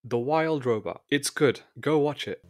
The Wild Robot. It's good. Go watch it.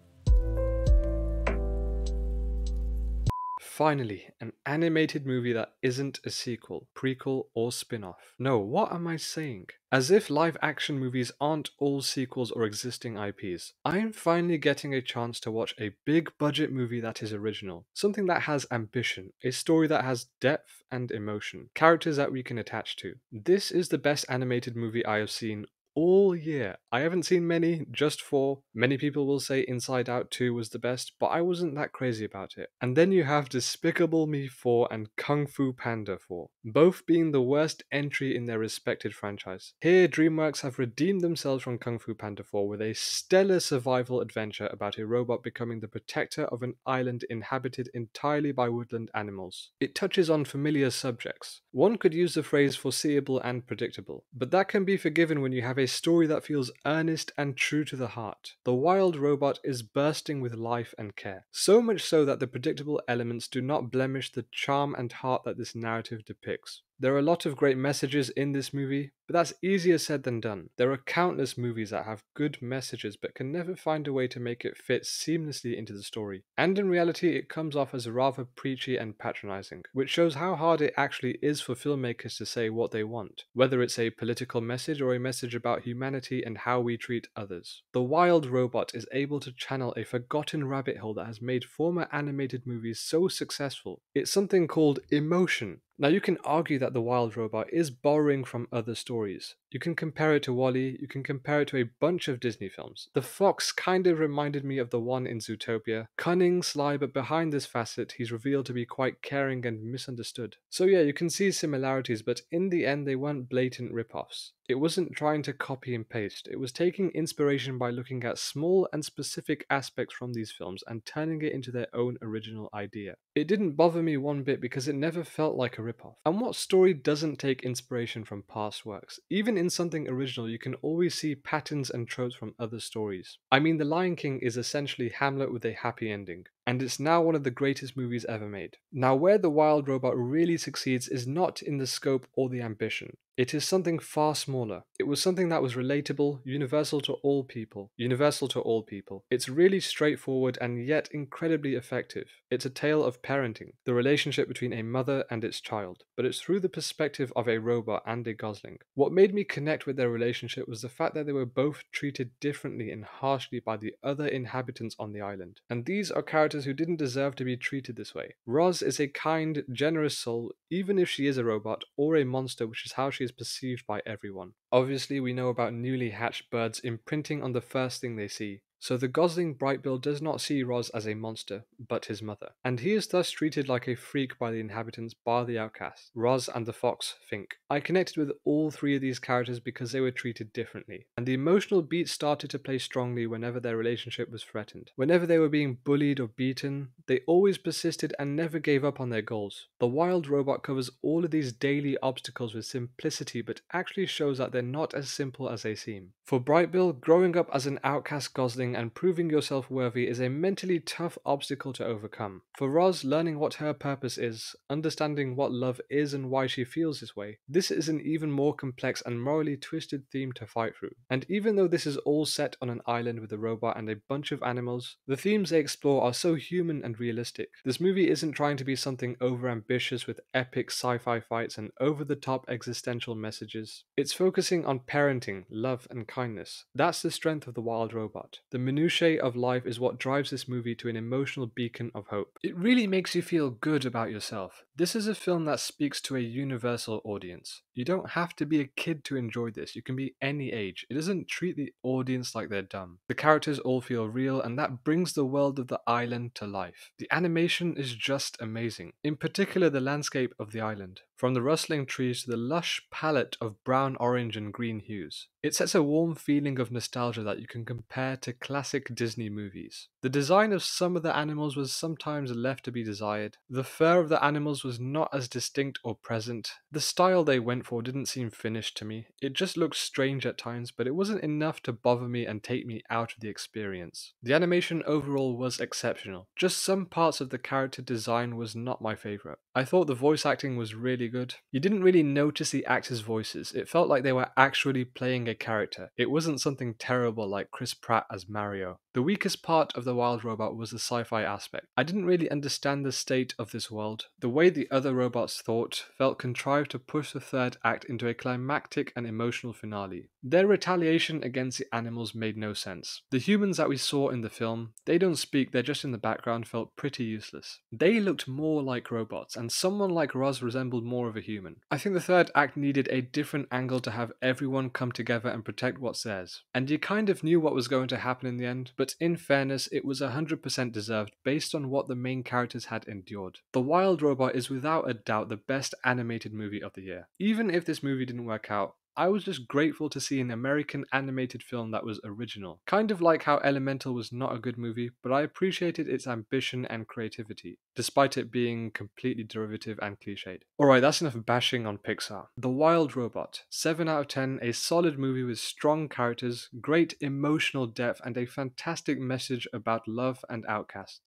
Finally, an animated movie that isn't a sequel, prequel, or spin-off. No, what am I saying? As if live action movies aren't all sequels or existing IPs. I'm finally getting a chance to watch a big budget movie that is original. Something that has ambition, a story that has depth and emotion, characters that we can attach to. This is the best animated movie I have seen all year. I haven't seen many, just four. Many people will say Inside Out 2 was the best, but I wasn't that crazy about it. And then you have Despicable Me 4 and Kung Fu Panda 4, both being the worst entry in their respected franchise. Here, DreamWorks have redeemed themselves from Kung Fu Panda 4 with a stellar survival adventure about a robot becoming the protector of an island inhabited entirely by woodland animals. It touches on familiar subjects. One could use the phrase foreseeable and predictable, but that can be forgiven when you have a story that feels earnest and true to the heart. The Wild Robot is bursting with life and care, so much so that the predictable elements do not blemish the charm and heart that this narrative depicts. There are a lot of great messages in this movie, but that's easier said than done. There are countless movies that have good messages but can never find a way to make it fit seamlessly into the story. And in reality, it comes off as rather preachy and patronizing, which shows how hard it actually is for filmmakers to say what they want, whether it's a political message or a message about humanity and how we treat others. The Wild Robot is able to channel a forgotten rabbit hole that has made former animated movies so successful. It's something called emotion. Now you can argue that The Wild Robot is borrowing from other stories. You can compare it to WALL-E, you can compare it to a bunch of Disney films. The fox kind of reminded me of the one in Zootopia. Cunning, sly, but behind this facet, he's revealed to be quite caring and misunderstood. So yeah, you can see similarities, but in the end they weren't blatant rip-offs. It wasn't trying to copy and paste, it was taking inspiration by looking at small and specific aspects from these films and turning it into their own original idea. It didn't bother me one bit because it never felt like a ripoff. And what story doesn't take inspiration from past works? Even in something original, you can always see patterns and tropes from other stories. I mean, The Lion King is essentially Hamlet with a happy ending, and it's now one of the greatest movies ever made. Now, where The Wild Robot really succeeds is not in the scope or the ambition. It is something far smaller. It was something that was relatable, universal to all people. Universal to all people. It's really straightforward and yet incredibly effective. It's a tale of parenting, the relationship between a mother and its child, but it's through the perspective of a robot and a gosling. What made me connect with their relationship was the fact that they were both treated differently and harshly by the other inhabitants on the island. And these are characters who didn't deserve to be treated this way. Roz is a kind, generous soul, even if she is a robot or a monster, which is how she is perceived by everyone. Obviously, we know about newly hatched birds imprinting on the first thing they see. So the Gosling Brightbill does not see Roz as a monster, but his mother. And he is thus treated like a freak by the inhabitants, bar the outcast, Roz and the fox, Fink. I connected with all three of these characters because they were treated differently. And the emotional beats started to play strongly whenever their relationship was threatened. Whenever they were being bullied or beaten, they always persisted and never gave up on their goals. The Wild Robot covers all of these daily obstacles with simplicity, but actually shows that they're not as simple as they seem. For Brightbill, growing up as an outcast Gosling and proving yourself worthy is a mentally tough obstacle to overcome. For Roz, learning what her purpose is, understanding what love is and why she feels this way, this is an even more complex and morally twisted theme to fight through. And even though this is all set on an island with a robot and a bunch of animals, the themes they explore are so human and realistic. This movie isn't trying to be something overambitious with epic sci-fi fights and over-the-top existential messages. It's focusing on parenting, love, and kindness. That's the strength of The Wild Robot. The minutiae of life is what drives this movie to an emotional beacon of hope. It really makes you feel good about yourself. This is a film that speaks to a universal audience. You don't have to be a kid to enjoy this, you can be any age. It doesn't treat the audience like they're dumb. The characters all feel real, and that brings the world of the island to life. The animation is just amazing, in particular the landscape of the island. From the rustling trees to the lush palette of brown, orange, and green hues. It sets a warm feeling of nostalgia that you can compare to classic Disney movies. The design of some of the animals was sometimes left to be desired. The fur of the animals was not as distinct or present. The style they went for didn't seem finished to me. It just looked strange at times, but it wasn't enough to bother me and take me out of the experience. The animation overall was exceptional. Just some parts of the character design was not my favourite. I thought the voice acting was really really good. You didn't really notice the actors' voices. It felt like they were actually playing a character. It wasn't something terrible like Chris Pratt as Mario. The weakest part of The Wild Robot was the sci-fi aspect. I didn't really understand the state of this world. The way the other robots thought felt contrived to push the third act into a climactic and emotional finale. Their retaliation against the animals made no sense. The humans that we saw in the film, they don't speak, they're just in the background, felt pretty useless. They looked more like robots, and someone like Roz resembled more of a human. I think the third act needed a different angle to have everyone come together and protect what's theirs. And you kind of knew what was going to happen in the end, but in fairness, it was 100% deserved based on what the main characters had endured. The Wild Robot is without a doubt the best animated movie of the year. Even if this movie didn't work out, I was just grateful to see an American animated film that was original. Kind of like how Elemental was not a good movie, but I appreciated its ambition and creativity, despite it being completely derivative and cliched. Alright, that's enough bashing on Pixar. The Wild Robot. 7 out of 10, a solid movie with strong characters, great emotional depth, and a fantastic message about love and outcasts.